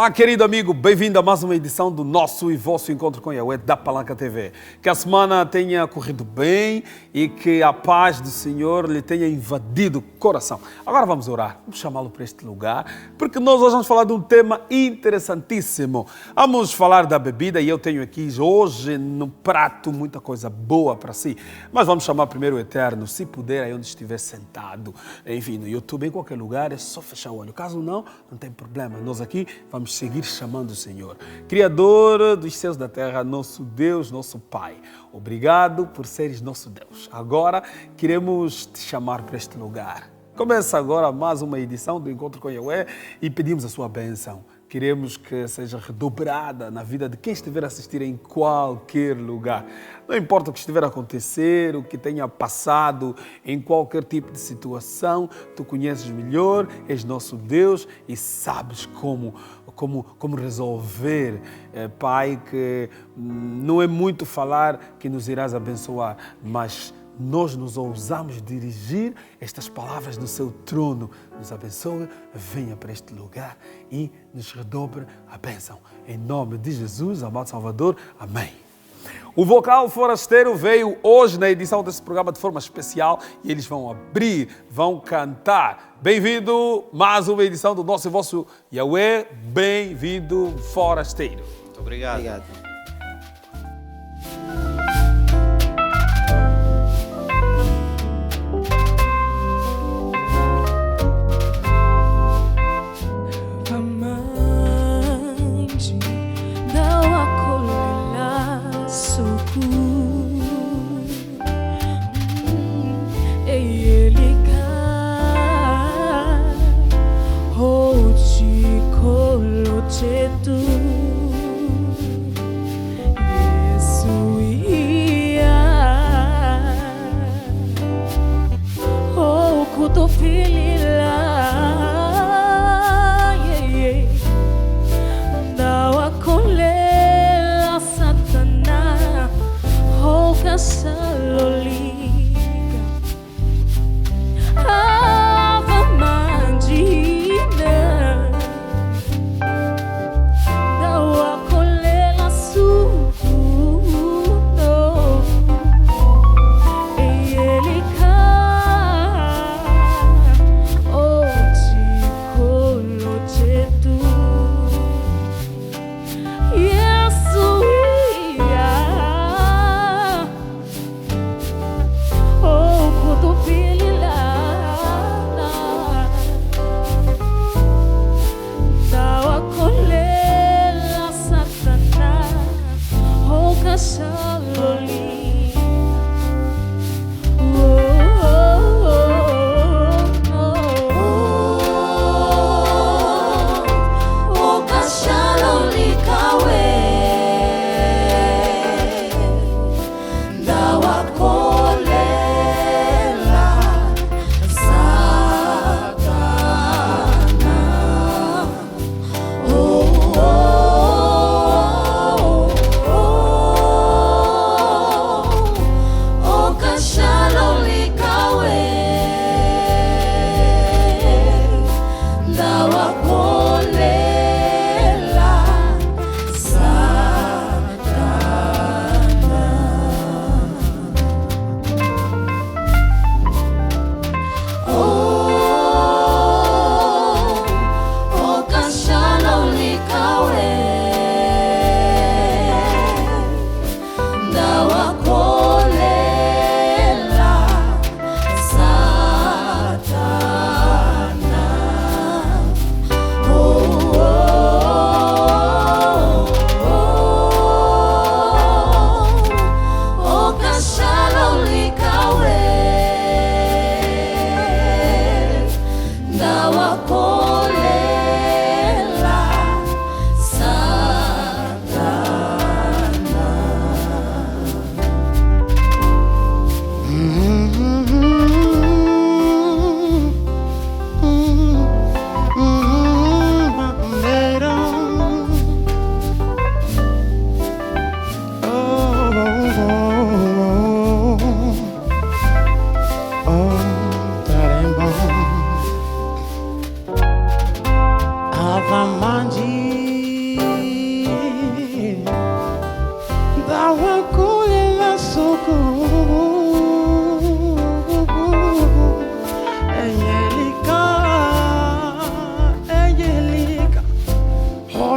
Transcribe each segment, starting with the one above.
Olá, querido amigo, bem-vindo a mais uma edição do nosso e vosso Encontro com Yahweh da Palanca TV. Que a semana tenha corrido bem e que a paz do Senhor lhe tenha invadido o coração. Agora vamos orar, vamos chamá-lo para este lugar, porque nós hoje vamos falar de um tema interessantíssimo. Vamos falar da bebida e eu tenho aqui hoje no prato muita coisa boa para si. Mas vamos chamar primeiro o Eterno, se puder, aí onde estiver sentado, enfim, no YouTube, em qualquer lugar, é só fechar o olho. Caso não tem problema. Nós aqui vamos seguir chamando o Senhor. Criador dos céus e da terra, nosso Deus, nosso Pai. Obrigado por seres nosso Deus. Agora queremos te chamar para este lugar. Começa agora mais uma edição do Encontro com Yahweh e pedimos a sua bênção. Queremos que seja redobrada na vida de quem estiver a assistir em qualquer lugar. Não importa o que estiver a acontecer, o que tenha passado, em qualquer tipo de situação, tu conheces melhor, és nosso Deus e sabes como resolver. Pai, que não é muito falar que nos irás abençoar, mas nós nos ousamos dirigir estas palavras do seu trono. Nos abençoe, venha para este lugar e nos redobre a bênção. Em nome de Jesus, amado Salvador, amém. O Vocal Forasteiro veio hoje na edição desse programa de forma especial e eles vão abrir, vão cantar. Bem-vindo, mais uma edição do nosso e vosso Yahweh. Bem-vindo, Forasteiro. Muito obrigado. Obrigado.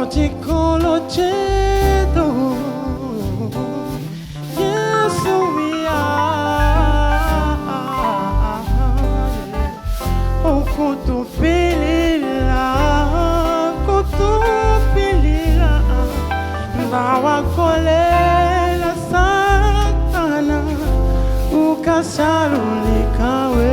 te colocedo, Yesu ya, o kutupilila, bawa kolela Satana, ukasalulikawe.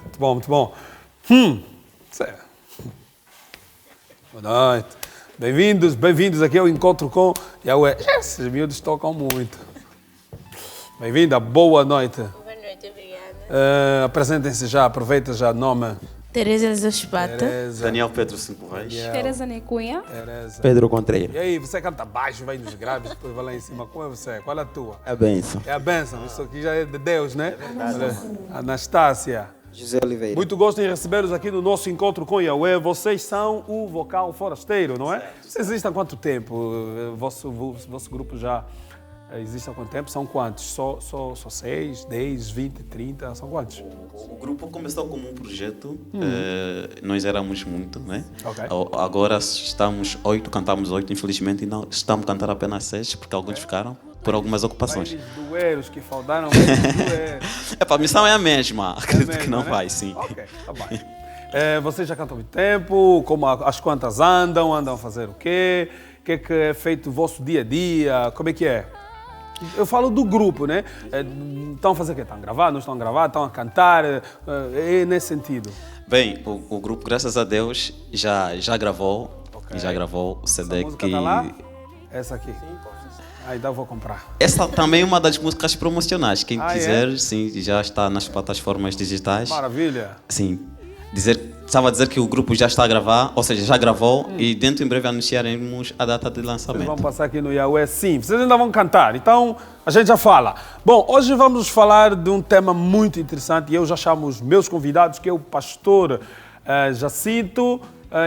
Muito bom, muito bom. Boa noite. Bem-vindos aqui ao encontro com Yahweh. Esses miúdos tocam muito. Bem-vinda, boa noite. Boa noite, obrigada. Apresentem-se já, aproveita já o nome. Tereza Zospata. Daniel Pedro Cinco Reis. Tereza Necunha. Pedro Contreira. E aí, você canta baixo, vai nos graves, depois vai lá em cima. Qual é você? Qual é a tua? É a bênção. É a bênção. Isso aqui já é de Deus, né? Anastácia. José Oliveira. Muito gosto em recebê-los aqui no nosso encontro com Yahweh. Vocês são o Vocal Forasteiro, não é? Vocês existem há quanto tempo? Vosso grupo já existe há quanto tempo? São quantos? Só 6, 10, 20, 30? São quantos? O grupo começou como um projeto. Nós éramos muito, né? Okay. Agora estamos 8, cantamos 8. Infelizmente não estamos a cantar apenas 6, porque alguns ficaram por algumas ocupações. Os duelos que faltaram. Duelos. A missão é a mesma. Acredito que não vai, sim. Ok, tá bem. Vocês já cantam há muito tempo? As quantas andam? Andam a fazer o quê? O que é feito o vosso dia a dia? Como é que é? Eu falo do grupo, né? Estão a fazer o quê? Estão a gravar? Não estão a gravar? Estão a cantar? É nesse sentido. Bem, o grupo, graças a Deus, já gravou. Okay. Já gravou o CD essa música que... Tá lá? Essa aqui. Então vou comprar. Essa também é uma das músicas promocionais. Quem Ah, quiser, é? sim, já está nas plataformas digitais. Maravilha. Sim. Estava a dizer que o grupo já está a gravar, ou seja, já gravou e dentro em breve anunciaremos a data de Vocês lançamento. vão passar aqui no Yahweh, sim. Vocês ainda vão cantar, então a gente já fala. Bom, hoje vamos falar de um tema muito interessante e eu já chamo os meus convidados, que é o pastor Jacinto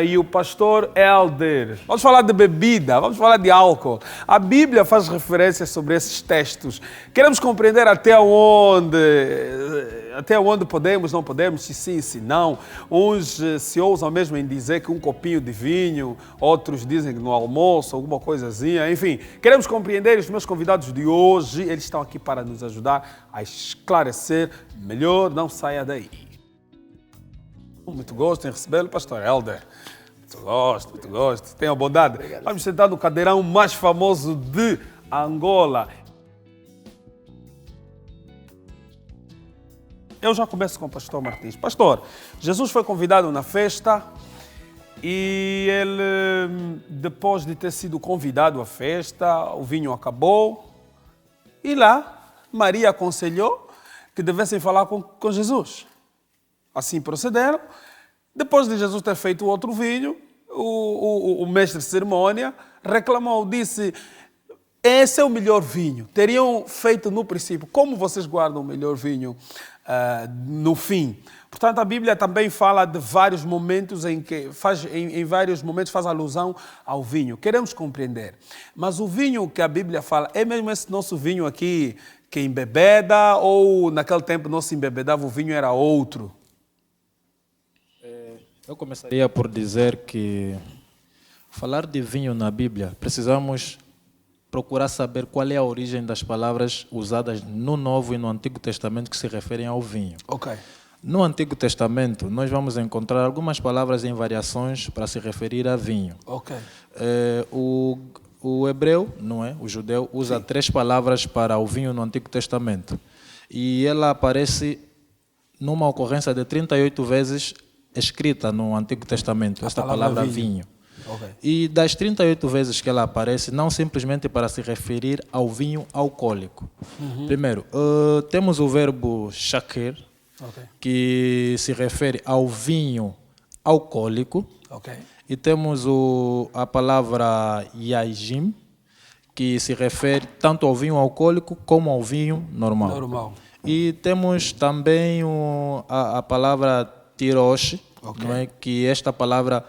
e o pastor Helder. Vamos falar de bebida, vamos falar de álcool. A Bíblia faz referências sobre esses textos. Queremos compreender até onde podemos, não podemos, se sim, se não. Uns se ousam mesmo em dizer que um copinho de vinho, outros dizem que no almoço, alguma coisazinha, enfim. Queremos compreender. Os meus convidados de hoje, eles estão aqui para nos ajudar a esclarecer melhor. Não saia daí. Muito gosto em recebê-lo, pastor Helder. Muito gosto. Tenha bondade. Obrigado. Vamos sentar no cadeirão mais famoso de Angola. Eu já começo com o pastor Martins. Pastor, Jesus foi convidado na festa e ele, depois de ter sido convidado à festa, o vinho acabou e lá Maria aconselhou que devessem falar com Jesus. Assim procederam. Depois de Jesus ter feito o outro vinho, o mestre de cerimônia reclamou, disse: esse é o melhor vinho. Teriam feito no princípio. Como vocês guardam o melhor vinho no fim? Portanto, a Bíblia também fala de vários momentos em vários momentos faz alusão ao vinho. Queremos compreender. Mas o vinho que a Bíblia fala é mesmo esse nosso vinho aqui que embebeda, ou naquele tempo não se embebedava, o vinho era outro? Eu começaria por dizer que falar de vinho na Bíblia, precisamos procurar saber qual é a origem das palavras usadas no Novo e no Antigo Testamento que se referem ao vinho. Ok. No Antigo Testamento, nós vamos encontrar algumas palavras em variações para se referir a vinho. Ok. O hebreu, não é? O judeu, usa 3 palavras para o vinho no Antigo Testamento. E ela aparece numa ocorrência de 38 vezes escrita no Antigo Testamento, esta palavra vinho. Okay. E das 38 vezes que ela aparece, não simplesmente para se referir ao vinho alcoólico. Primeiro, temos o verbo shaker, que se refere ao vinho alcoólico. Okay. E temos a palavra yajim, que se refere tanto ao vinho alcoólico como ao vinho normal. E temos também a palavra tirosh, não é? Que esta palavra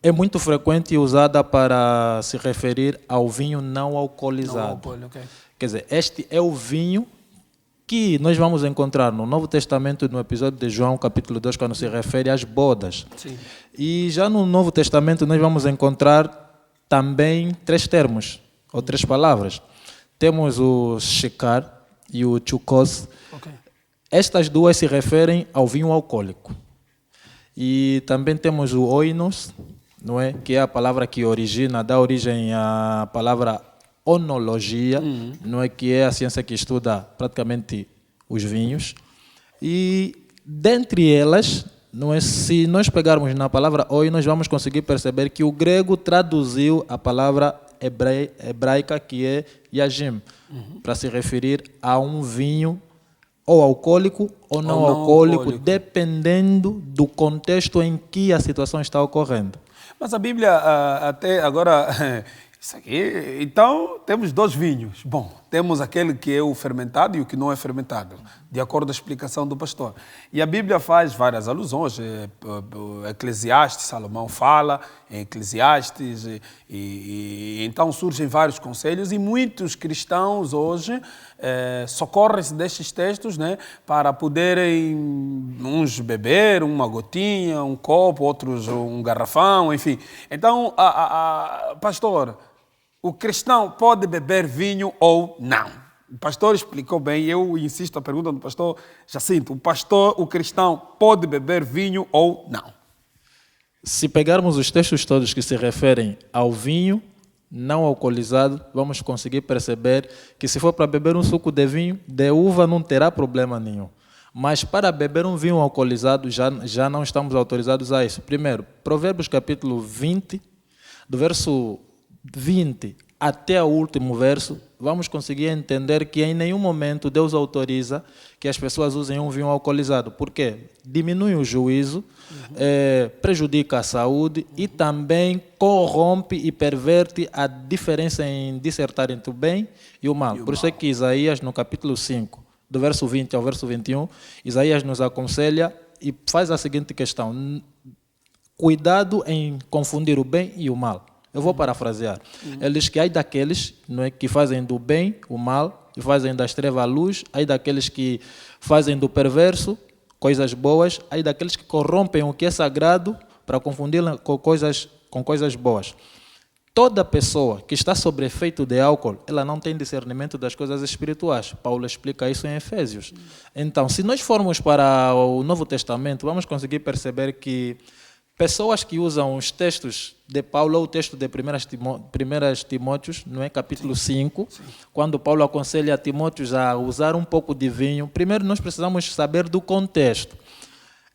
é muito frequente e usada para se referir ao vinho não alcoolizado. Quer dizer, este é o vinho que nós vamos encontrar no Novo Testamento, no episódio de João, capítulo 2, quando se refere às bodas. Sim. E já no Novo Testamento nós vamos encontrar também 3 termos, ou 3 palavras. Temos o shekar e o chukos. Estas duas se referem ao vinho alcoólico. E também temos o oinos, não é? Que é a palavra que dá origem à palavra onologia, não é? Que é a ciência que estuda praticamente os vinhos. E dentre elas, não é? Se nós pegarmos na palavra oinos, vamos conseguir perceber que o grego traduziu a palavra hebraica que é yajim, para se referir a um vinho ou alcoólico ou não alcoólico, dependendo do contexto em que a situação está ocorrendo. Mas a Bíblia, até agora, isso aqui, então temos 2 vinhos. Bom, temos aquele que é o fermentado e o que não é fermentado, de acordo com a explicação do pastor. E a Bíblia faz várias alusões. Eclesiastes, Salomão fala em Eclesiastes, e então surgem vários conselhos, e muitos cristãos hoje socorrem-se destes textos, né, para poderem uns beber uma gotinha, um copo, outros um garrafão, enfim. Então, pastor, o cristão pode beber vinho ou não? O pastor explicou bem, eu insisto a pergunta do pastor Jacinto. O cristão pode beber vinho ou não? Se pegarmos os textos todos que se referem ao vinho não alcoolizado, vamos conseguir perceber que se for para beber um suco de vinho, de uva não terá problema nenhum. Mas para beber um vinho alcoolizado, já não estamos autorizados a isso. Primeiro, Provérbios capítulo 20, do verso 20 até o último verso, vamos conseguir entender que em nenhum momento Deus autoriza que as pessoas usem um vinho alcoolizado. Por quê? Diminui o juízo, prejudica a saúde e também corrompe e perverte a diferença em discertar entre o bem e o mal. Por isso é que Isaías, no capítulo 5, do verso 20 ao verso 21, Isaías nos aconselha e faz a seguinte questão: cuidado em confundir o bem e o mal. Eu vou parafrasear. Ele diz que ai daqueles, não é, que fazem do bem o mal, e fazem das trevas a luz, ai daqueles que fazem do perverso coisas boas, ai daqueles que corrompem o que é sagrado para confundi-la com coisas boas. Toda pessoa que está sob efeito de álcool, ela não tem discernimento das coisas espirituais. Paulo explica isso em Efésios. Então, se nós formos para o Novo Testamento, vamos conseguir perceber que pessoas que usam os textos de Paulo, ou o texto de 1 Timóteos, não é? Capítulo 5, quando Paulo aconselha Timóteos a usar um pouco de vinho, primeiro nós precisamos saber do contexto.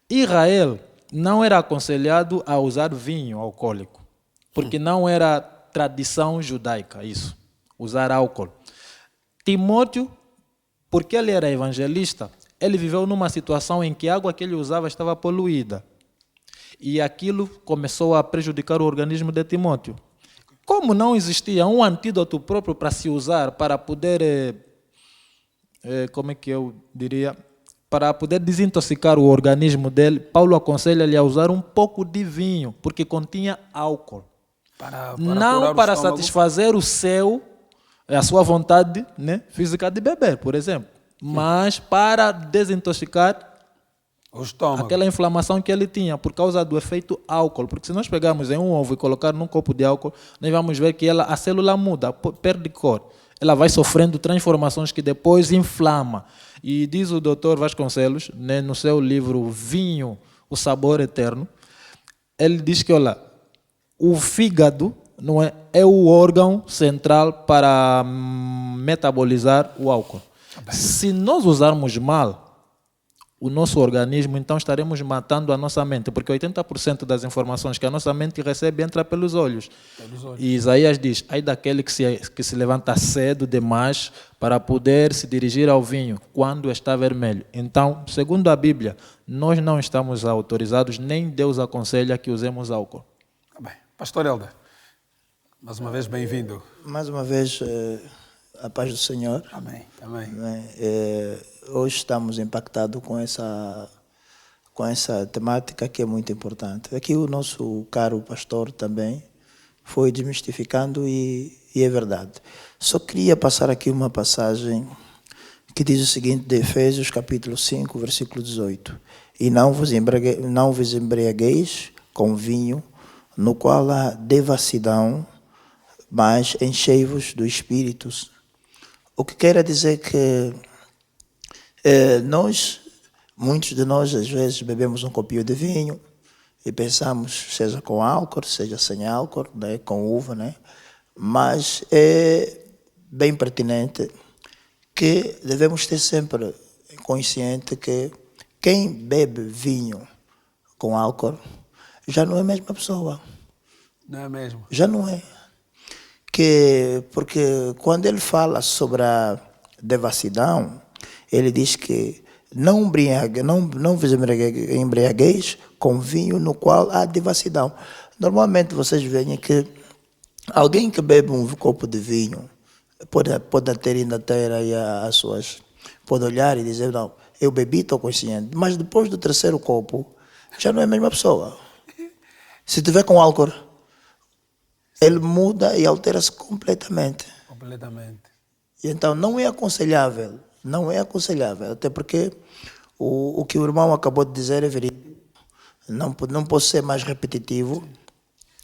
Israel não era aconselhado a usar vinho alcoólico, porque não era tradição judaica isso, usar álcool. Timóteo, porque ele era evangelista, ele viveu numa situação em que a água que ele usava estava poluída. E aquilo começou a prejudicar o organismo de Timóteo. Como não existia um antídoto próprio para se usar, para poder, como é que eu diria, para poder desintoxicar o organismo dele, Paulo aconselha-lhe a usar um pouco de vinho, porque continha álcool. Não para satisfazer a sua vontade, né, física de beber, por exemplo, mas para desintoxicar o estômago, aquela inflamação que ele tinha por causa do efeito álcool. Porque se nós pegarmos em um ovo e colocar num copo de álcool, nós vamos ver que a célula muda, perde cor. Ela vai sofrendo transformações que depois inflama. E diz o Dr. Vasconcelos, né, no seu livro Vinho, o Sabor Eterno, ele diz que, olha, o fígado não é o órgão central para metabolizar o álcool. Se nós usarmos mal o nosso organismo, então estaremos matando a nossa mente, porque 80% das informações que a nossa mente recebe entra pelos olhos. E Isaías diz, ai daquele que se levanta cedo demais para poder se dirigir ao vinho quando está vermelho. Então, segundo a Bíblia, nós não estamos autorizados, nem Deus aconselha que usemos álcool. Bem, Pastor Helder, mais uma vez bem-vindo. Mais uma vez, a paz do Senhor. Amém. Amém. Hoje estamos impactados com essa temática que é muito importante. Aqui o nosso caro pastor também foi desmistificando e é verdade. Só queria passar aqui uma passagem que diz o seguinte, de Efésios capítulo 5, versículo 18. E não vos embriagueis com vinho, no qual há devassidão, mas enchei-vos do Espírito. O que quer dizer que muitos de nós, às vezes, bebemos um copinho de vinho e pensamos, seja com álcool, seja sem álcool, né, com uva, né? Mas é bem pertinente que devemos ter sempre consciente que quem bebe vinho com álcool já não é a mesma pessoa. Não é mesmo? Já não é. Porque quando ele fala sobre a devassidão, ele diz que não vos embriagueis com vinho no qual há devassidão. Normalmente vocês veem que alguém que bebe um copo de vinho pode ainda ter aí as suas... Pode olhar e dizer, não, eu bebi, estou consciente. Mas depois do terceiro copo, já não é a mesma pessoa. Se tiver com álcool, ele muda e altera-se completamente. Completamente. E então não é aconselhável, até porque o que o irmão acabou de dizer é verídico. Não posso ser mais repetitivo,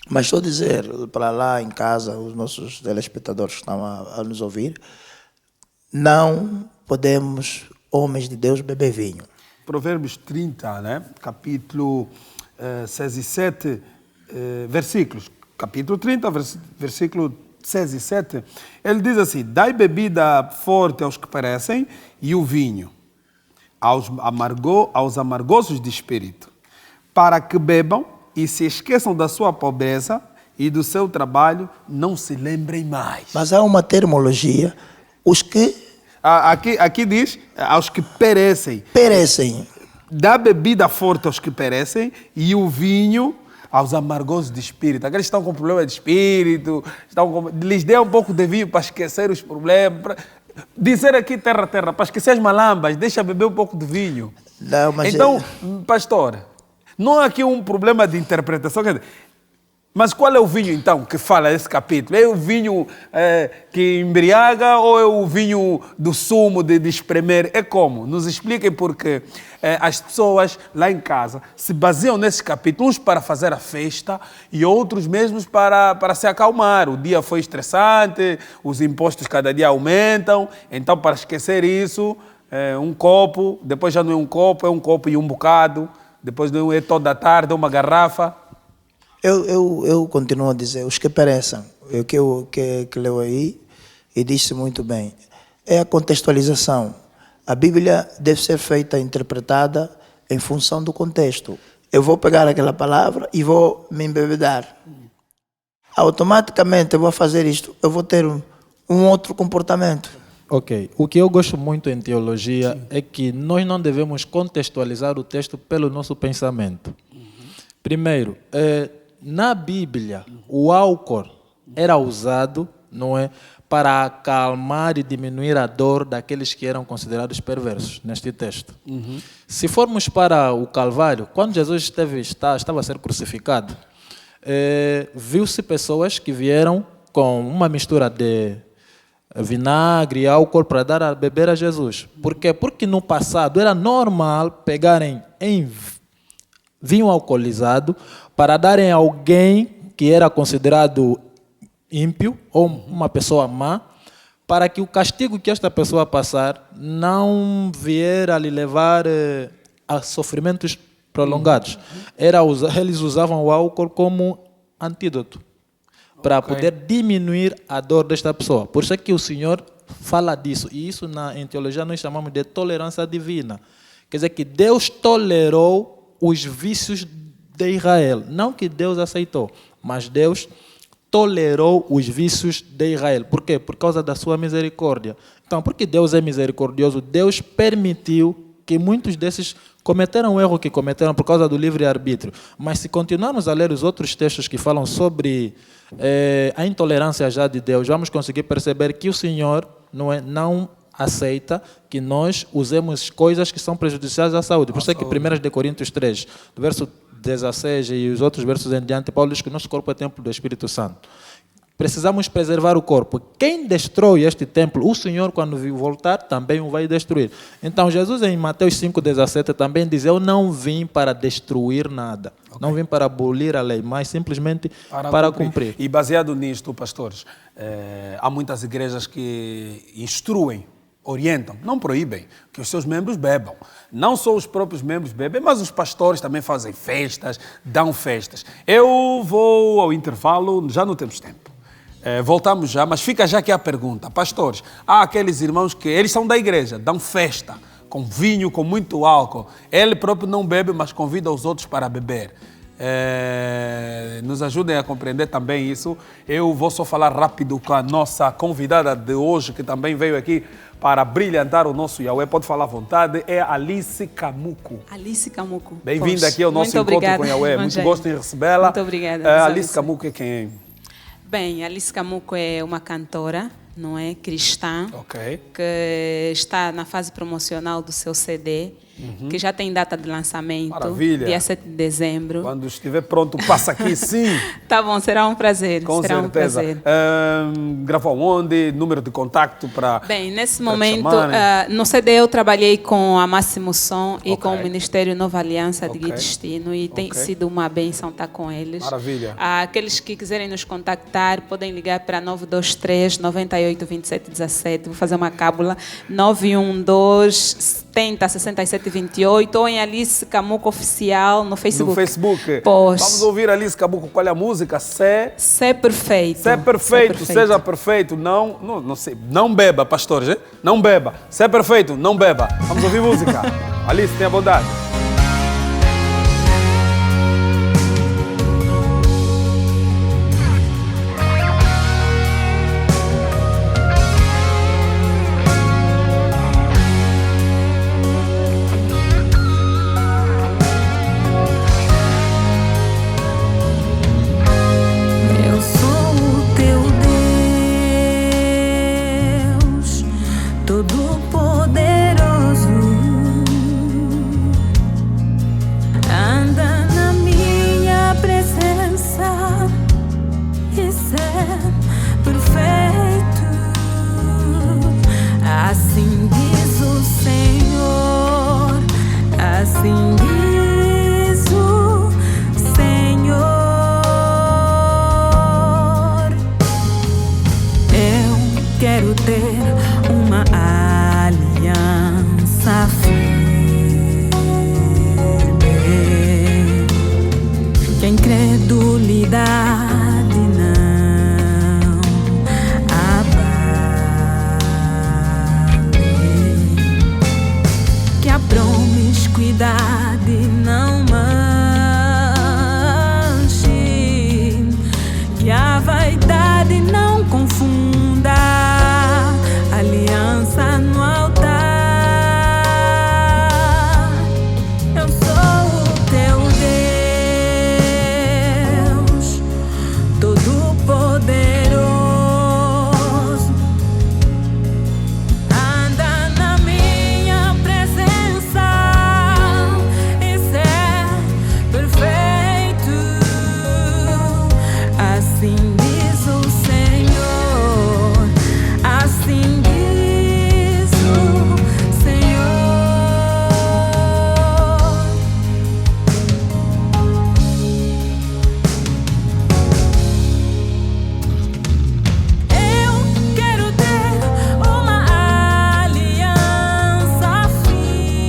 mas estou a dizer para lá em casa, os nossos telespectadores que estão a nos ouvir, não podemos, homens de Deus, beber vinho. Provérbios 30, né? Capítulo 6 e 7, versículos. Capítulo 30, versículo 6 e 7, ele diz assim, dai bebida forte aos que perecem e o vinho aos amargosos de espírito, para que bebam e se esqueçam da sua pobreza e do seu trabalho não se lembrem mais. Mas há uma terminologia, os que Aqui diz aos que perecem. perecem. Dá bebida forte aos que perecem e o vinho aos amargosos de espírito. Aqueles que estão com problema de espírito, lhes dê um pouco de vinho para esquecer os problemas. Dizer aqui terra, para esquecer as malambas, deixa beber um pouco de vinho. Não, mas Então, pastor, não há aqui um problema de interpretação. Quer dizer, mas qual é o vinho, então, que fala esse capítulo? É o vinho que embriaga ou é o vinho do sumo, de espremer? É como? Nos expliquem, porque as pessoas lá em casa se baseiam nesse capítulo, uns para fazer a festa e outros mesmos para se acalmar. O dia foi estressante, os impostos cada dia aumentam, então, para esquecer isso, um copo, depois já não é um copo e um bocado, depois não é toda a tarde, uma garrafa. Eu continuo a dizer, os que perecem, o que leu aí, e disse muito bem, é a contextualização. A Bíblia deve ser feita, interpretada em função do contexto. Eu vou pegar aquela palavra e vou me embebedar. Automaticamente eu vou fazer isto, eu vou ter um outro comportamento. Ok. O que eu gosto muito em teologia é que nós não devemos contextualizar o texto pelo nosso pensamento. Primeiro, na Bíblia, o álcool era usado, não é, para acalmar e diminuir a dor daqueles que eram considerados perversos, neste texto. Se formos para o Calvário, quando Jesus estava a ser crucificado, viu-se pessoas que vieram com uma mistura de vinagre e álcool para dar a beber a Jesus. Por quê? Porque no passado era normal pegarem em vinho alcoolizado para darem a alguém que era considerado ímpio ou uma pessoa má, para que o castigo que esta pessoa passar não vier a lhe levar a sofrimentos prolongados. Eles usavam o álcool como antídoto para poder diminuir a dor desta pessoa. Por isso é que o Senhor fala disso. E isso em teologia nós chamamos de tolerância divina. Quer dizer que Deus tolerou os vícios de Israel. Não que Deus aceitou, mas Deus tolerou os vícios de Israel. Por quê? Por causa da sua misericórdia. Então, porque Deus é misericordioso, Deus permitiu que muitos desses cometeram o erro que cometeram por causa do livre-arbítrio. Mas se continuarmos a ler os outros textos que falam sobre a intolerância já de Deus, vamos conseguir perceber que o Senhor não aceita que nós usemos coisas que são prejudiciais à saúde. Por isso é que 1 Coríntios 3, do verso 16 e os outros versos em diante, Paulo diz que o nosso corpo é templo do Espírito Santo. Precisamos preservar o corpo. Quem destrói este templo, o Senhor, quando voltar, também o vai destruir. Então, Jesus, em Mateus 5,17, também diz: eu não vim para destruir nada. Não vim para abolir a lei, mas simplesmente para cumprir. E baseado nisto, pastores, há muitas igrejas que instruem, orientam, não proíbem que os seus membros bebam. Não só os próprios membros bebem, mas os pastores também fazem festas, dão festas. Eu vou ao intervalo, já não temos tempo. Voltamos já, mas fica já aqui a pergunta. Pastores, há aqueles irmãos que eles são da igreja, dão festa, com vinho, com muito álcool. Ele próprio não bebe, mas convida os outros para beber. Nos ajudem a compreender também isso. Eu vou só falar rápido com a nossa convidada de hoje, que também veio aqui para brilhantar o nosso Yahweh. Pode falar à vontade, é Alice Camuco. Alice Camuco. Bem-vinda aqui ao nosso encontro com Yahweh. Muito gosto em recebê-la. Muito obrigada. Alice Camuco é quem? Bem, Alice Camuco é uma cantora, não é? Cristã, Ok. que está na fase promocional do seu CD, que já tem data de lançamento. Maravilha. Dia 7 de dezembro. Quando estiver pronto, passa aqui, sim. Tá bom, será um prazer. Com será certeza. Um prazer. Gravou onde? Número de contacto para... Bem, nesse para momento, chamarem? no CD eu trabalhei com a Máximo Som e Ok. com o Ministério Nova Aliança de Ok. Gui Destino, e tem Ok. sido uma bênção estar com eles. Maravilha. Aqueles que quiserem nos contactar podem ligar para 923 98 27 17. Vou fazer uma cábula. 912 70 67 28, ou em Alice Camuco Oficial no Facebook. No Facebook. Pois. Vamos ouvir Alice Camuco. Qual é a música? Ser perfeito. Ser perfeito, seja perfeito. Não sei. Não beba, pastores. Hein? Não beba. Ser perfeito, não beba. Vamos ouvir música. Alice, tenha bondade. Todo-Poderoso, anda na minha presença e ser perfeito. Assim diz o Senhor, assim diz o Senhor. Eu quero ter uma aliança firme, que a incredulidade não abale, que a promiscuidade não manche, que a vaidade não confunda a aliança no altar. Eu sou o teu Deus, Todo-Poderoso, anda na minha presença e ser perfeito. Assim diz o Senhor, assim diz o Senhor. Eu quero ter uma aliança firme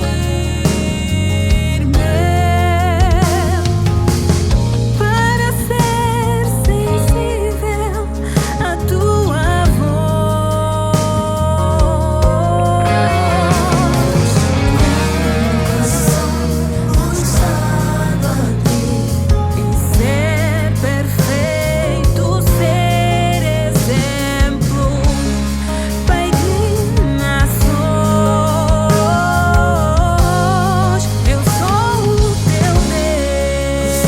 para ser sensível à tua voz. Lançado a ti e ser perfeito, ser exemplo, Pai de nações. Eu sou o teu Deus,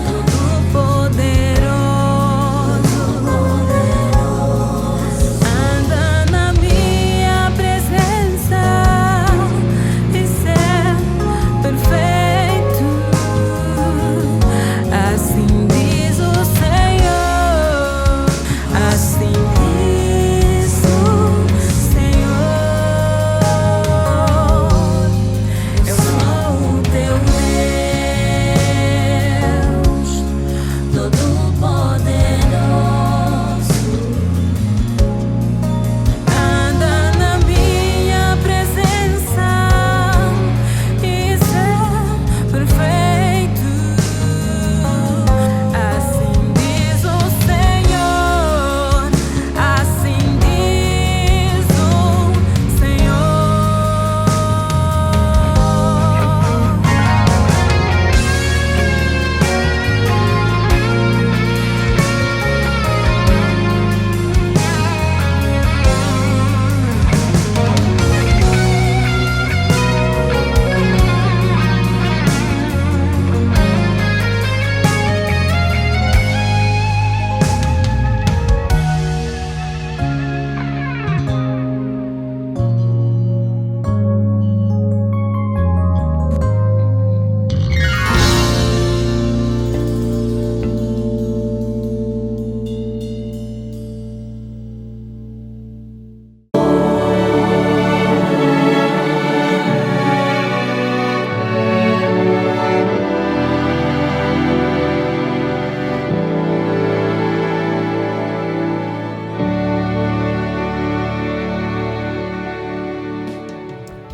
Todo-Poderoso, anda na minha presença e ser perfeito. Assim diz o Senhor, assim diz o Senhor. Eu sou o teu Deus, Todo-Poderoso, anda na minha presença e ser perfeito. Assim diz o Senhor, assim diz o Senhor.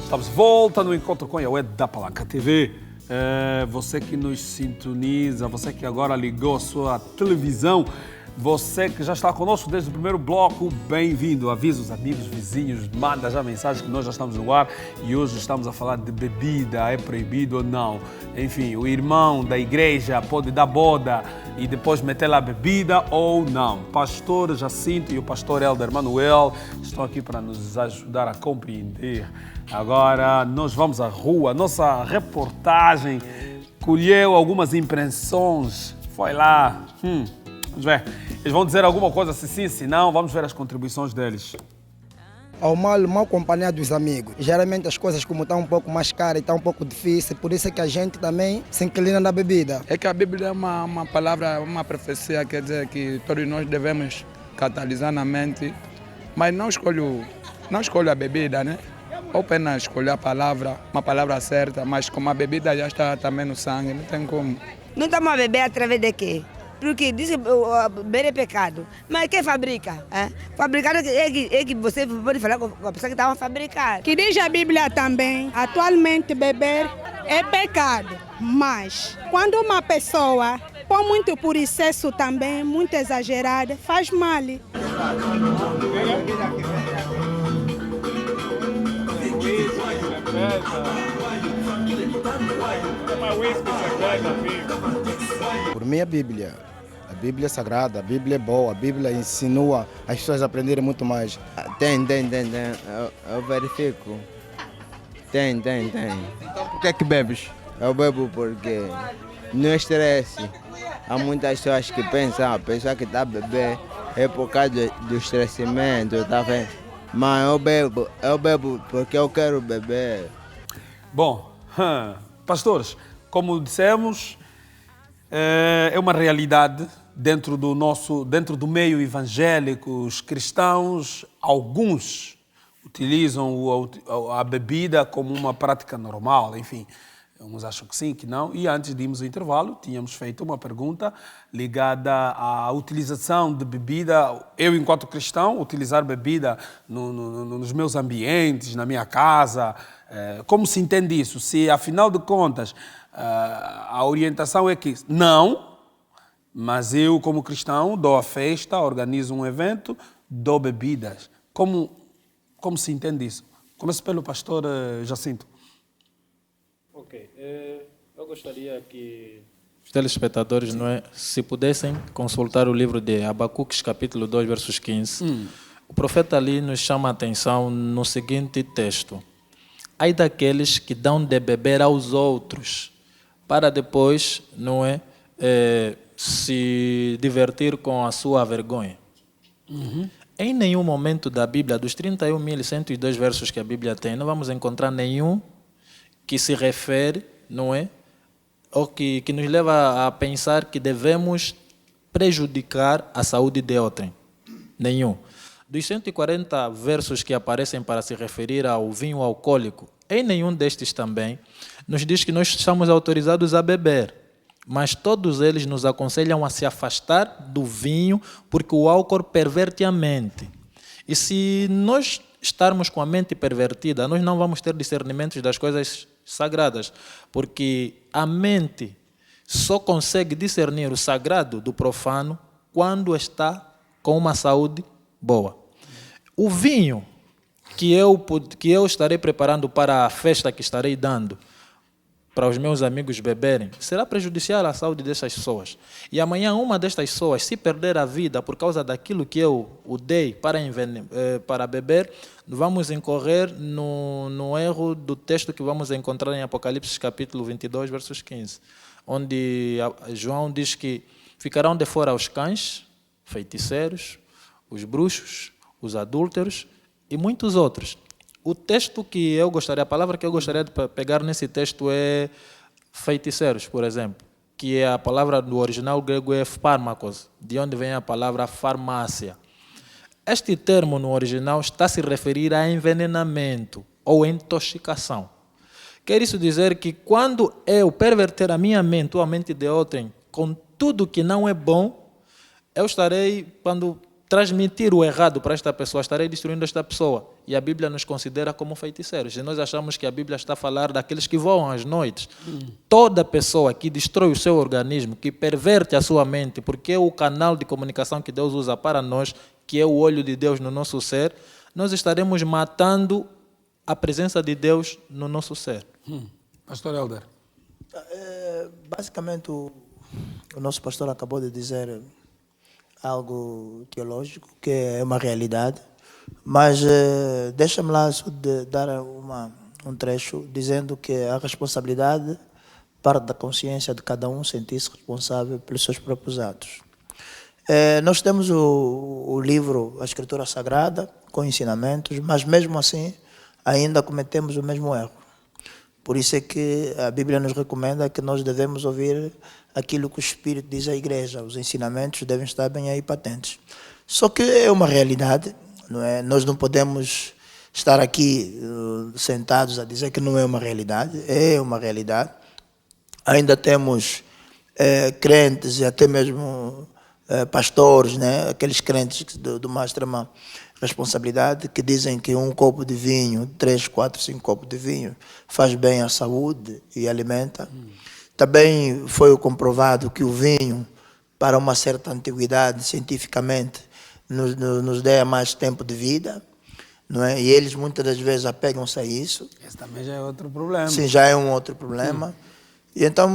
Estamos de volta no Encontro com Yahweh da Palanca TV. Você que nos sintoniza, você que agora ligou a sua televisão, você que já está conosco desde o primeiro bloco, bem-vindo. Avisa os amigos, vizinhos, manda já mensagem que nós já estamos no ar e hoje estamos a falar de bebida, é proibido ou não. Enfim, o irmão da igreja pode dar boda e depois meter lá a bebida ou não. Pastor Jacinto e o pastor Helder Manuel estão aqui para nos ajudar a compreender. Agora nós vamos à rua. Nossa reportagem colheu algumas impressões. Foi lá. Vamos ver. Eles vão dizer alguma coisa, se sim, se não. Vamos ver as contribuições deles. ao mal companhia dos amigos. Geralmente as coisas como estão um pouco mais caras e estão um pouco difíceis, por isso é que a gente também se inclina na bebida. É que a Bíblia é uma palavra, uma profecia, quer dizer que todos nós devemos catalisar na mente, mas não escolho a bebida, né? Ou apenas escolher a palavra, uma palavra certa, mas como a bebida já está também no sangue, não tem como. Não estamos a beber através de quê? Porque diz que beber é pecado. Mas quem fabrica? Fabricar é que você pode falar com a pessoa que estava a fabricar. Que diz a Bíblia também, atualmente beber é pecado. Mas quando uma pessoa põe muito por excesso também, muito exagerada, faz mal. Por mim, a Bíblia é sagrada, a Bíblia é boa, a Bíblia insinua as pessoas a aprenderem muito mais. Tem. Eu verifico. Tem. Então, por que é que bebes? Eu bebo porque não estresse. Há muitas pessoas que pensam, a pessoa que está a beber é por causa do estressamento, tá vendo? Mas eu bebo porque eu quero beber. Bom, pastores, como dissemos, é uma realidade dentro do meio evangélico. Os cristãos, alguns utilizam a bebida como uma prática normal, enfim. Uns acham que sim, que não. E antes de irmos ao intervalo, tínhamos feito uma pergunta ligada à utilização de bebida. Eu, enquanto cristão, utilizar bebida nos meus ambientes, na minha casa. Como se entende isso? Se, afinal de contas, a orientação é que não, mas eu, como cristão, dou a festa, organizo um evento, dou bebidas. Como se entende isso? Começo pelo pastor Jacinto. Ok, eu gostaria que os telespectadores, se pudessem consultar o livro de Abacuques, capítulo 2, versos 15. O profeta ali nos chama a atenção no seguinte texto: ai daqueles que dão de beber aos outros, para depois, se divertir com a sua vergonha. Em nenhum momento da Bíblia, dos 31.102 versos que a Bíblia tem, não vamos encontrar nenhum que se refere, ou que nos leva a pensar que devemos prejudicar a saúde de outrem. Nenhum. Dos 140 versos que aparecem para se referir ao vinho alcoólico, em nenhum destes também nos diz que nós estamos autorizados a beber, mas todos eles nos aconselham a se afastar do vinho, porque o álcool perverte a mente. E se nós estarmos com a mente pervertida, nós não vamos ter discernimentos das coisas sagradas, porque a mente só consegue discernir o sagrado do profano quando está com uma saúde boa. O vinho que eu estarei preparando para a festa que estarei dando para os meus amigos beberem, será prejudicial à saúde dessas pessoas. E amanhã uma destas pessoas, se perder a vida por causa daquilo que eu o dei para beber, vamos incorrer no erro do texto que vamos encontrar em Apocalipse capítulo 22, versos 15, onde João diz que ficarão de fora os cães, feiticeiros, os bruxos, os adúlteros e muitos outros. O texto que eu gostaria, a palavra que eu gostaria de pegar nesse texto é feiticeiros, por exemplo, que é a palavra do original grego é fármacos, de onde vem a palavra farmácia. Este termo no original está a se referir a envenenamento ou intoxicação. Quer isso dizer que quando eu perverter a minha mente ou a mente de outrem com tudo que não é bom, eu estarei, quando transmitir o errado para esta pessoa, estarei destruindo esta pessoa. E a Bíblia nos considera como feiticeiros. E nós achamos que a Bíblia está a falar daqueles que voam às noites. Toda pessoa que destrói o seu organismo, que perverte a sua mente, porque é o canal de comunicação que Deus usa para nós, que é o olho de Deus no nosso ser, nós estaremos matando a presença de Deus no nosso ser. Pastor Helder. Basicamente, o nosso pastor acabou de dizer algo teológico, que é uma realidade, mas deixa-me lá dar um trecho dizendo que a responsabilidade parte da consciência de cada um sentir-se responsável pelos seus próprios atos. Nós temos o livro, a Escritura Sagrada, com ensinamentos, mas mesmo assim ainda cometemos o mesmo erro. Por isso é que a Bíblia nos recomenda que nós devemos ouvir aquilo que o Espírito diz à igreja. Os ensinamentos devem estar bem aí patentes. Só que é uma realidade, não é? Nós não podemos estar aqui sentados a dizer que não é uma realidade. É uma realidade. Ainda temos crentes e até mesmo pastores, né? Aqueles crentes do mais extrema responsabilidade, que dizem que um copo de vinho, 3, 4, 5 copos de vinho, faz bem à saúde e alimenta. Também foi comprovado que o vinho, para uma certa antiguidade, cientificamente, nos dá mais tempo de vida, não é? E eles muitas das vezes apegam-se a isso. Esse também já é outro problema. Sim, já é um outro problema. E então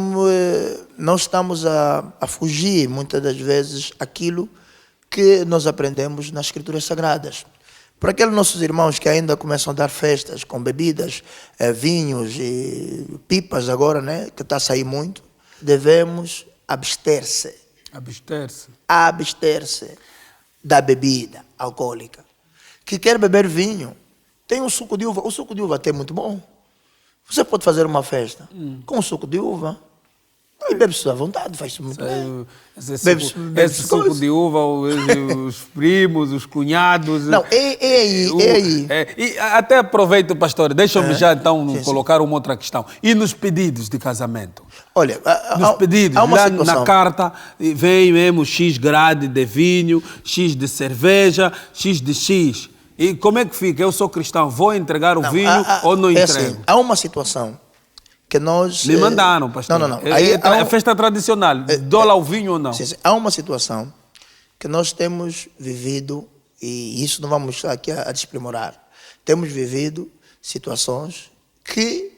nós estamos a fugir muitas das vezes aquilo que nós aprendemos nas Escrituras Sagradas. Para aqueles nossos irmãos que ainda começam a dar festas com bebidas, vinhos e pipas agora, né, que está a sair muito, devemos abster-se. Abster-se. Abster-se da bebida alcoólica. Que quer beber vinho, tem um suco de uva. O suco de uva até é muito bom. Você pode fazer uma festa com suco de uva e bebe-se à vontade, faz-se muito bem. Esse suco de uva, os primos, os cunhados... Não, é aí. E até aproveito, pastor, deixa-me já então colocar uma outra questão. E nos pedidos de casamento? Olha, nos pedidos, lá na carta, vem mesmo X grade de vinho, X de cerveja, X de X. E como é que fica? Eu sou cristão, vou entregar o vinho ou não entrego? Assim, há uma situação que nós... Me mandaram, pastor. Não. É festa tradicional. Dou lá o vinho ou não? Sim. Há uma situação que nós temos vivido, e isso não vamos estar aqui a desprimorar. Temos vivido situações que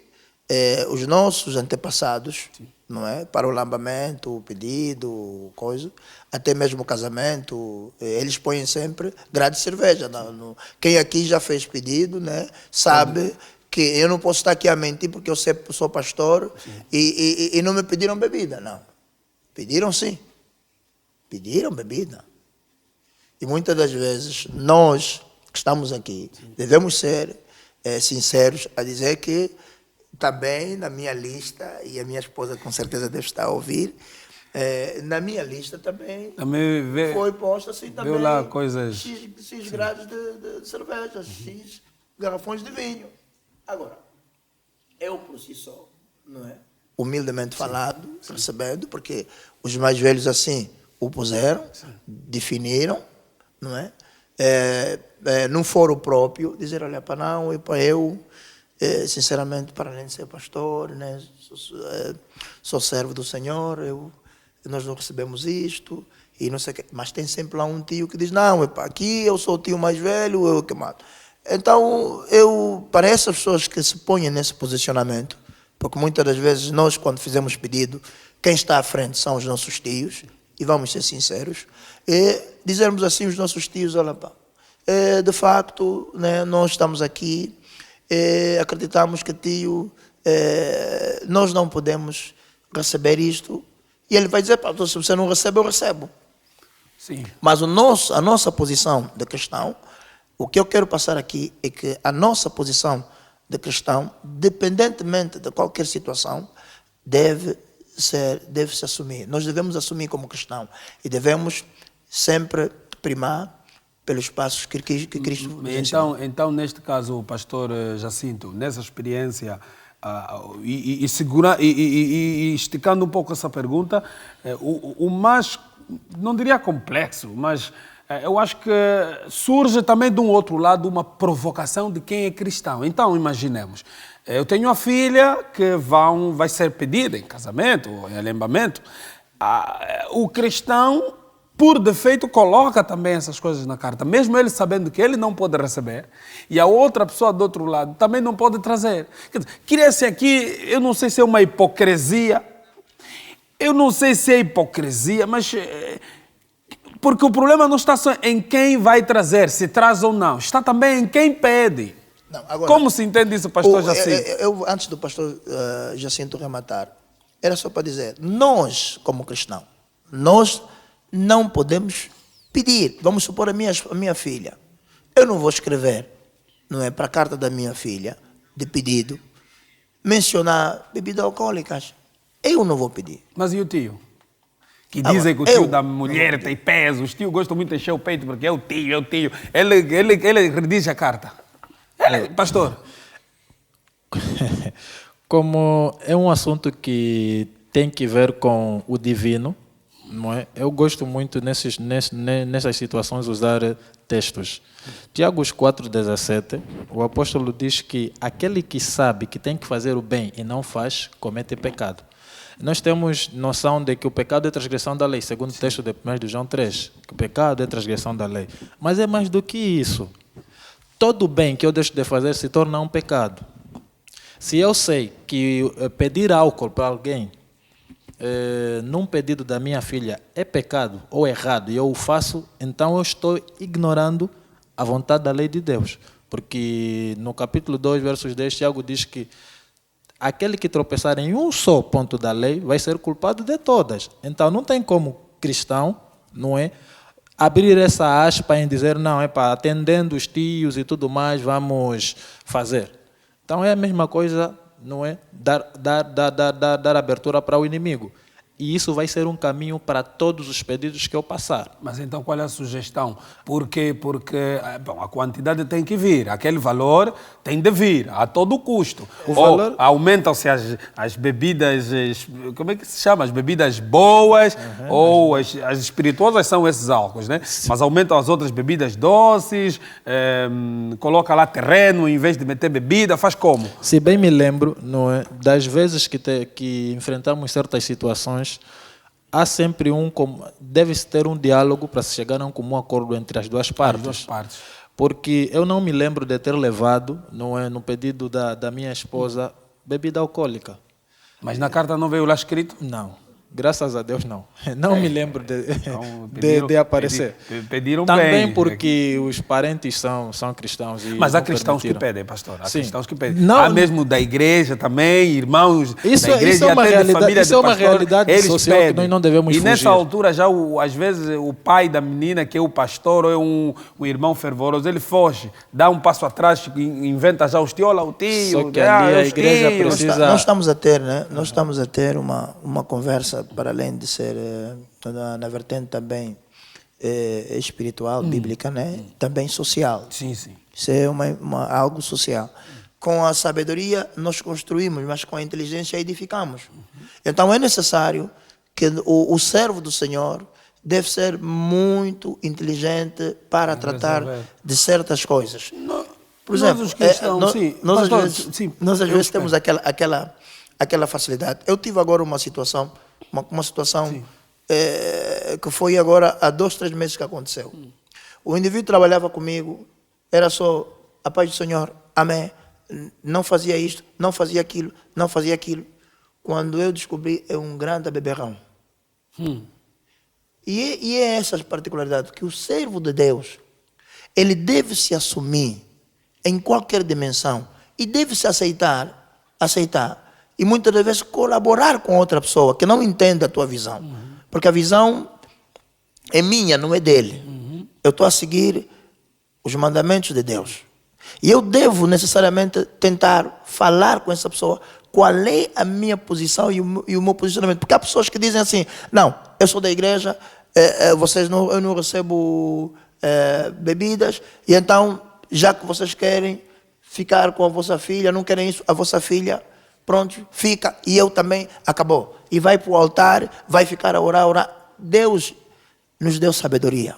os nossos antepassados, não é? Para o lambamento, o pedido, coisa, até mesmo o casamento, eles põem sempre grade de cerveja. Quem aqui já fez pedido, né, sabe que eu não posso estar aqui a mentir porque eu sou pastor e não me pediram bebida, não. Pediram sim. Pediram bebida. E muitas das vezes nós que estamos aqui devemos ser sinceros a dizer que também na minha lista, e a minha esposa com certeza deve estar a ouvir, na minha lista também foi posta assim também lá coisas... X grades de cerveja, X garrafões de vinho. Agora, eu por si só, não é? Humildemente falado, percebendo, porque os mais velhos assim o puseram, definiram, não é? Num foro próprio, dizer, olha, para não, e para eu, sinceramente, para além de ser pastor, né, sou servo do Senhor, nós não recebemos isto, e não sei o quê. Mas tem sempre lá um tio que diz, não, aqui eu sou o tio mais velho, eu que mato. Então, para essas pessoas que se põem nesse posicionamento, porque muitas das vezes nós, quando fizemos pedido, quem está à frente são os nossos tios, e vamos ser sinceros, e dizermos assim aos nossos tios, olha pá, de facto, né, nós estamos aqui, acreditamos que tio, nós não podemos receber isto, e ele vai dizer, pá, se você não recebe, eu recebo. Sim. Mas a nossa posição de cristão, o que eu quero passar aqui é que a nossa posição de cristão, independentemente de qualquer situação, deve-se assumir. Nós devemos assumir como cristão e devemos sempre primar pelos passos que Cristo nos ensinou. Então, neste caso, o pastor Jacinto, nessa experiência, e esticando um pouco essa pergunta, o mais, não diria complexo, mas eu acho que surge também de um outro lado uma provocação de quem é cristão. Então, imaginemos, eu tenho uma filha que vai ser pedida em casamento ou em alembamento. O cristão, por defeito, coloca também essas coisas na carta, mesmo ele sabendo que ele não pode receber, e a outra pessoa do outro lado também não pode trazer. Cria-se aqui, eu não sei se é uma hipocrisia, mas... Porque o problema não está só em quem vai trazer, se traz ou não. Está também em quem pede. Não, agora, como se entende isso, pastor Jacinto? Antes do pastor Jacinto rematar, era só para dizer, nós, como cristãos, nós não podemos pedir. Vamos supor a minha filha. Eu não vou escrever, não é, para a carta da minha filha, de pedido, mencionar bebidas alcoólicas. Eu não vou pedir. Mas e o tio? Que dizem que o tio da mulher tem peso. Os tios gostam muito de encher o peito porque é o tio, é o tio. Ele redige a carta. Pastor. Como é um assunto que tem que ver com o divino, não é? Eu gosto muito nessas situações usar textos. Tiago 4,17, o apóstolo diz que aquele que sabe que tem que fazer o bem e não faz, comete pecado. Nós temos noção de que o pecado é transgressão da lei, segundo o texto de 1 João 3, que o pecado é transgressão da lei. Mas é mais do que isso. Todo o bem que eu deixo de fazer se torna um pecado. Se eu sei que pedir álcool para alguém, num pedido da minha filha, é pecado ou errado, e eu o faço, então eu estou ignorando a vontade da lei de Deus. Porque no capítulo 2, versos 10, Tiago diz que aquele que tropeçar em um só ponto da lei vai ser culpado de todas. Então não tem como cristão, não é, abrir essa aspa em dizer, não, atendendo os tios e tudo mais, vamos fazer. Então é a mesma coisa, não é? Dar abertura para o inimigo. E isso vai ser um caminho para todos os pedidos que eu passar. Mas então qual é a sugestão? Porque bom, a quantidade tem que vir, aquele valor tem de vir, a todo custo. Ou aumentam-se as bebidas, como é que se chama? As bebidas boas, ou as espirituosas são esses álcools, né? Sim. Mas aumentam as outras bebidas doces, coloca lá terreno em vez de meter bebida, faz como? Se bem me lembro, não é, das vezes que enfrentamos certas situações, há sempre deve-se ter um diálogo para se chegar a um comum acordo entre as duas partes. Porque eu não me lembro de ter levado, não é, no pedido da minha esposa, bebida alcoólica. Mas na carta não veio lá escrito? Não. Graças a Deus, não. Não me lembro de aparecer. Pediram também bem. Porque os parentes são cristãos. Mas há cristãos que pedem, pastor. Há cristãos que pedem. Não, há mesmo da igreja também, irmãos da igreja isso é uma e até de família isso é uma realidade eles social pedem. que nós não devemos fugir. E nessa altura, já às vezes, o pai da menina, que é o pastor ou é um irmão fervoroso, ele foge, dá um passo atrás, inventa já os tios, olha o tio. Só que ali a igreja precisa... Nós estamos a ter, né? Nós estamos a ter uma conversa para além de ser na vertente também espiritual, bíblica, né? Também social. Sim, sim. Isso é algo social. Com a sabedoria nós construímos, mas com a inteligência edificamos. Então é necessário que o servo do Senhor deve ser muito inteligente para tratar de certas coisas. Por exemplo, nós às vezes temos aquela facilidade. Eu tive agora uma situação que foi agora há 2, 3 meses que aconteceu. O indivíduo trabalhava comigo, era só a paz do Senhor, amém, não fazia isto, não fazia aquilo, não fazia aquilo. Quando eu descobri, é um grande beberrão. E é essa particularidade que o servo de Deus, ele deve se assumir em qualquer dimensão e deve se aceitar e muitas vezes colaborar com outra pessoa que não entende a tua visão. Porque a visão é minha, não é dele. Eu estou a seguir os mandamentos de Deus. E eu devo necessariamente tentar falar com essa pessoa qual é a minha posição e o meu posicionamento. Porque há pessoas que dizem assim, não, eu sou da igreja, eu não recebo bebidas, e então, já que vocês querem ficar com a vossa filha, não querem isso, a vossa filha, pronto, fica, e eu também, acabou. E vai para o altar, vai ficar a orar. Deus nos deu sabedoria.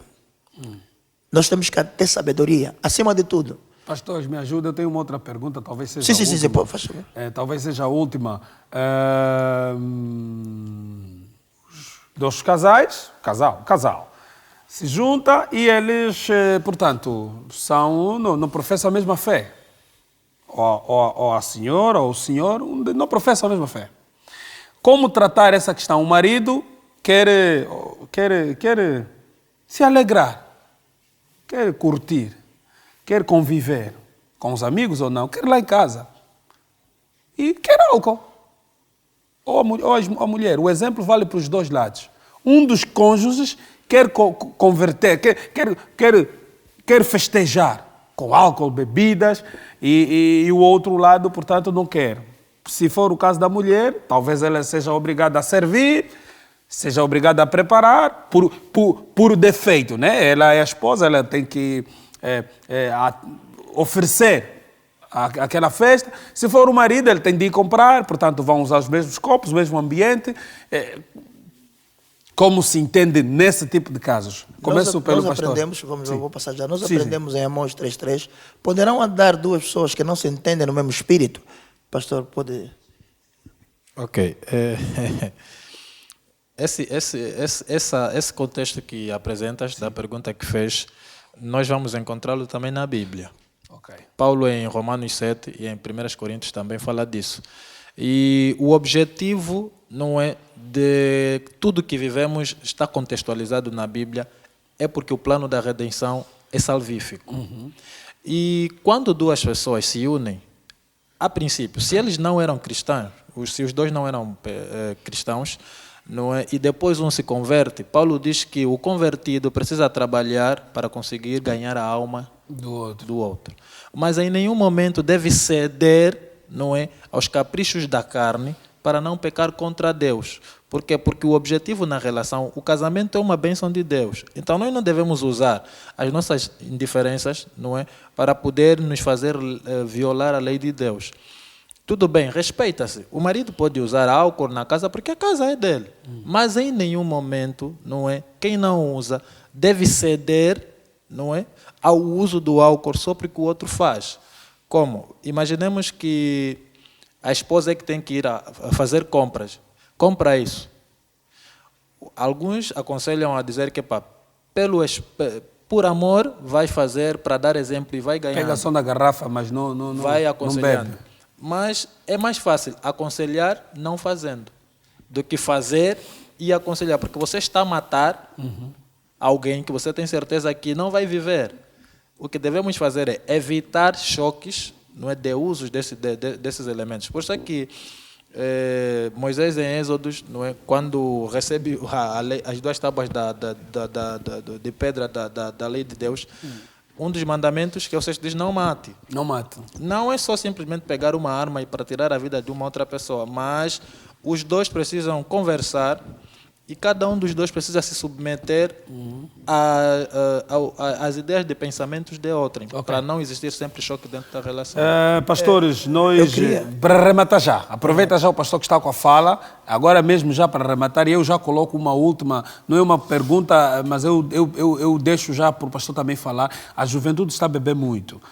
Nós temos que ter sabedoria, acima de tudo. Pastores, me ajuda, eu tenho uma outra pergunta, talvez seja sim, pô, faz favor. Talvez seja a última. Dos casais, casal, se junta e eles, portanto, não professam a mesma fé. Ou a senhora ou o senhor não professam a mesma fé. Como tratar essa questão? O marido quer se alegrar, quer curtir, quer conviver com os amigos ou não, quer ir lá em casa e quer álcool. Ou a mulher. O exemplo vale para os dois lados. Um dos cônjuges quer converter, quer festejar com álcool, bebidas, e o outro lado, portanto, não quer. Se for o caso da mulher, talvez ela seja obrigada a servir, seja obrigada a preparar, por defeito, né? Ela é a esposa, ela tem que oferecer aquela festa. Se for o marido, ele tem de ir comprar, portanto, vão usar os mesmos copos, o mesmo ambiente. Como se entende nesse tipo de casos? Começo pelo pastor. Aprendemos, eu vou passar já, nós aprendemos em Amós 3.3, poderão andar duas pessoas que não se entendem no mesmo espírito? Pastor, pode... Ok. Esse contexto que apresentas, da pergunta que fez, nós vamos encontrá-lo também na Bíblia. Okay. Paulo, em Romanos 7 e em 1 Coríntios, também fala disso. E o objetivo não é de tudo que vivemos está contextualizado na Bíblia, é porque o plano da redenção é salvífico. E quando duas pessoas se unem, a princípio, se eles não eram cristãos, se os dois não eram cristãos, não é? E depois um se converte, Paulo diz que o convertido precisa trabalhar para conseguir ganhar a alma do outro. Mas em nenhum momento deve ceder, não é, aos caprichos da carne para não pecar contra Deus. Por quê? Porque o objetivo na relação, o casamento é uma bênção de Deus. Então nós não devemos usar as nossas indiferenças, não é, para poder nos fazer violar a lei de Deus. Tudo bem, respeita-se. O marido pode usar álcool na casa porque a casa é dele. Mas em nenhum momento, não é, quem não usa deve ceder, não é, ao uso do álcool só porque o outro faz. Como? Imaginemos que a esposa é que tem que ir a fazer compras. Compra isso. Alguns aconselham a dizer que por amor vai fazer para dar exemplo e vai ganhar. Pega só na garrafa, mas não vai aconselhando. Não bebe. Mas é mais fácil aconselhar não fazendo do que fazer e aconselhar, porque você está a matar alguém que você tem certeza que não vai viver. O que devemos fazer é evitar choques, não é, de usos desses elementos. Por isso é que Moisés em Êxodos, não é, quando recebe a lei, as duas tábuas de pedra da lei de Deus, um dos mandamentos que você diz: não mate. Não mate. Não é só simplesmente pegar uma arma e para tirar a vida de uma outra pessoa, mas os dois precisam conversar e cada um dos dois precisa se submeter às ideias de pensamentos de outrem, para não existir sempre choque dentro da relação. Pastores, nós, para rematar já, aproveita já o pastor que está com a fala, agora mesmo já para rematar, e eu já coloco uma última, não é uma pergunta, mas eu deixo já para o pastor também falar. A juventude está a beber muito.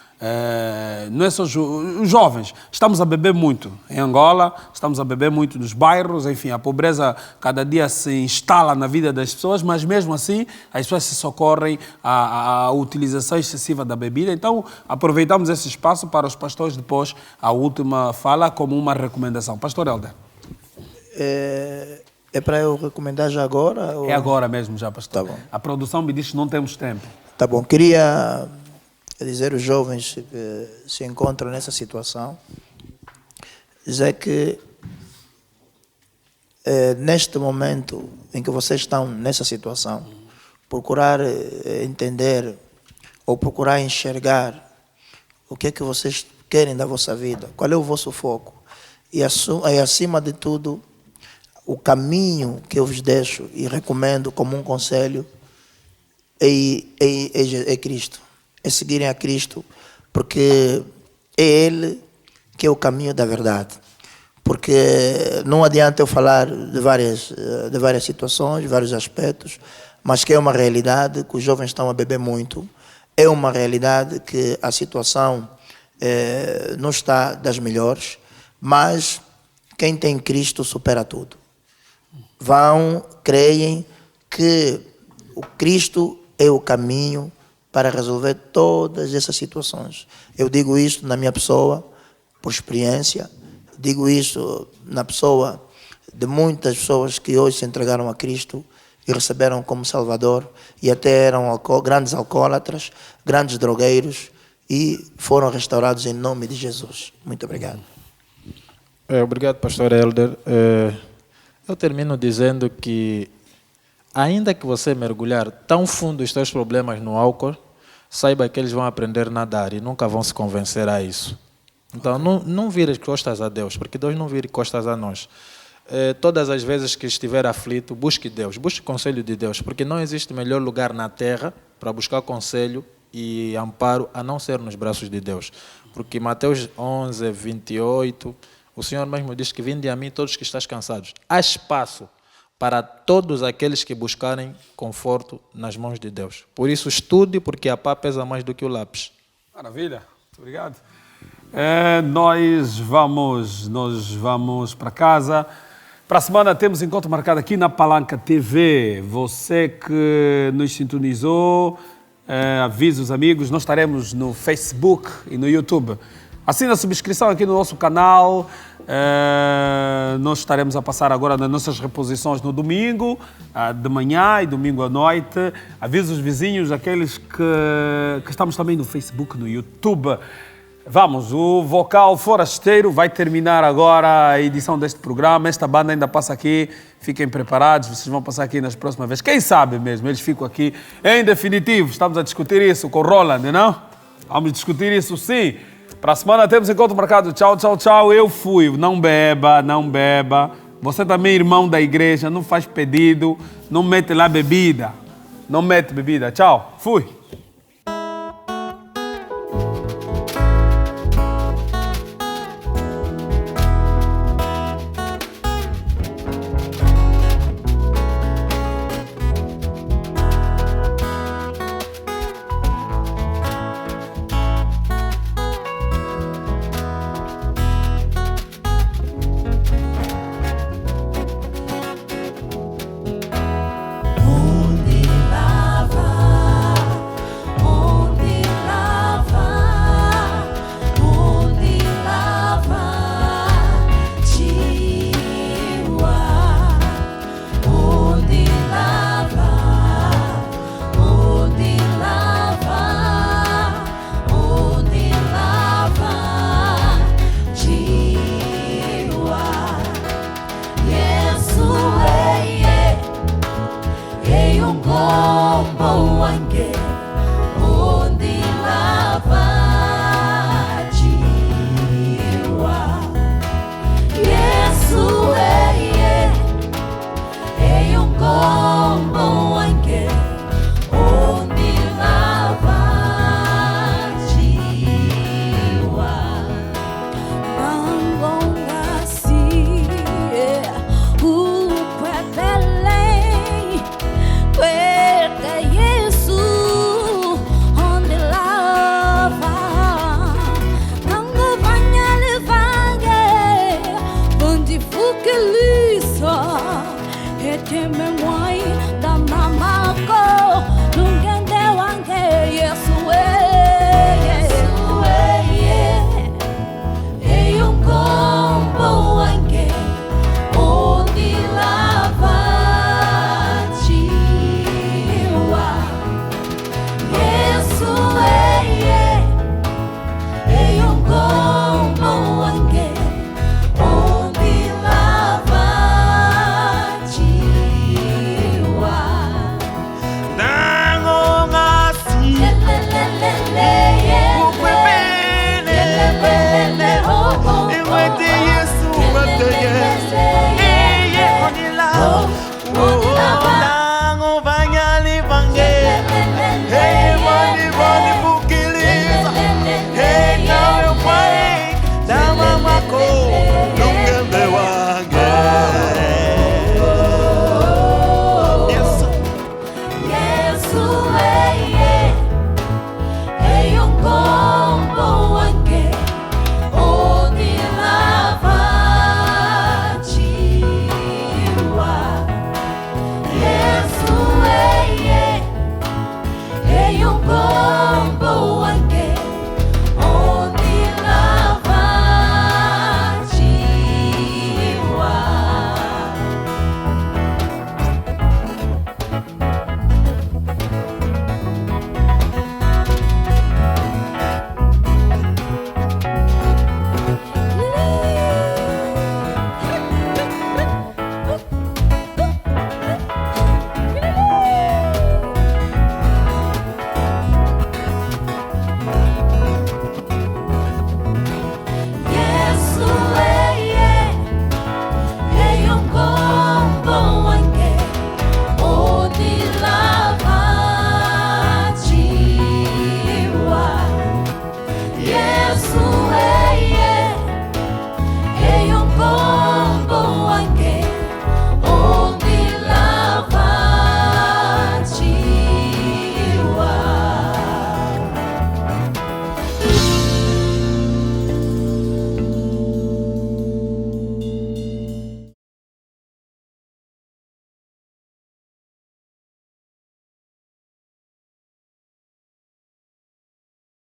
Não é só os jovens, estamos a beber muito em Angola, estamos a beber muito nos bairros, enfim, a pobreza cada dia se instala na vida das pessoas, mas mesmo assim as pessoas se socorrem à utilização excessiva da bebida. Então aproveitamos esse espaço para os pastores depois a última fala como uma recomendação. Pastor Helder. É para eu recomendar já agora? É agora mesmo já, pastor. Tá bom. A produção me diz que não temos tempo. Tá bom, queria dizer aos jovens que se encontram nessa situação, dizer que neste momento em que vocês estão nessa situação, procurar entender ou procurar enxergar o que é que vocês querem da vossa vida, qual é o vosso foco e acima de tudo o caminho que eu vos deixo e recomendo como um conselho é Cristo. É seguirem a Cristo, porque é Ele que é o caminho da verdade. Porque não adianta eu falar de várias situações, de vários aspectos, mas que é uma realidade que os jovens estão a beber muito, é uma realidade que a situação não está das melhores, mas quem tem Cristo supera tudo. Creem que o Cristo é o caminho para resolver todas essas situações. Eu digo isso na minha pessoa, por experiência, digo isso na pessoa de muitas pessoas que hoje se entregaram a Cristo e receberam como Salvador e até eram grandes alcoólatras, grandes drogueiros e foram restaurados em nome de Jesus. Muito obrigado. Obrigado, pastor Helder. Eu termino dizendo que ainda que você mergulhar tão fundo os seus problemas no álcool, saiba que eles vão aprender a nadar e nunca vão se convencer a isso. Então, não vire costas a Deus, porque Deus não vire costas a nós. Todas as vezes que estiver aflito, busque Deus, busque conselho de Deus, porque não existe melhor lugar na terra para buscar conselho e amparo a não ser nos braços de Deus. Porque Mateus 11, 28, o Senhor mesmo diz que vinde a mim todos que estás cansados. Há espaço para todos aqueles que buscarem conforto nas mãos de Deus. Por isso estude, porque a pá pesa mais do que o lápis. Maravilha, muito obrigado. Nós vamos para casa. Para a semana temos encontro marcado aqui na Palanca TV. Você que nos sintonizou, avise os amigos, nós estaremos no Facebook e no YouTube. Assina a subscrição aqui no nosso canal. Nós estaremos a passar agora nas nossas reposições no domingo, de manhã e domingo à noite. Avise os vizinhos, aqueles que estamos também no Facebook, no YouTube. Vamos, o Vocal Forasteiro vai terminar agora a edição deste programa. Esta banda ainda passa aqui, fiquem preparados, vocês vão passar aqui nas próximas vezes. Quem sabe mesmo, eles ficam aqui. Em definitivo, estamos a discutir isso com o Roland, não? Vamos discutir isso sim. Para a semana temos encontro marcado. Tchau, tchau, tchau. Eu fui. Não beba, não beba. Você também, irmão da igreja, não faz pedido, não mete lá bebida. Não mete bebida. Tchau. Fui.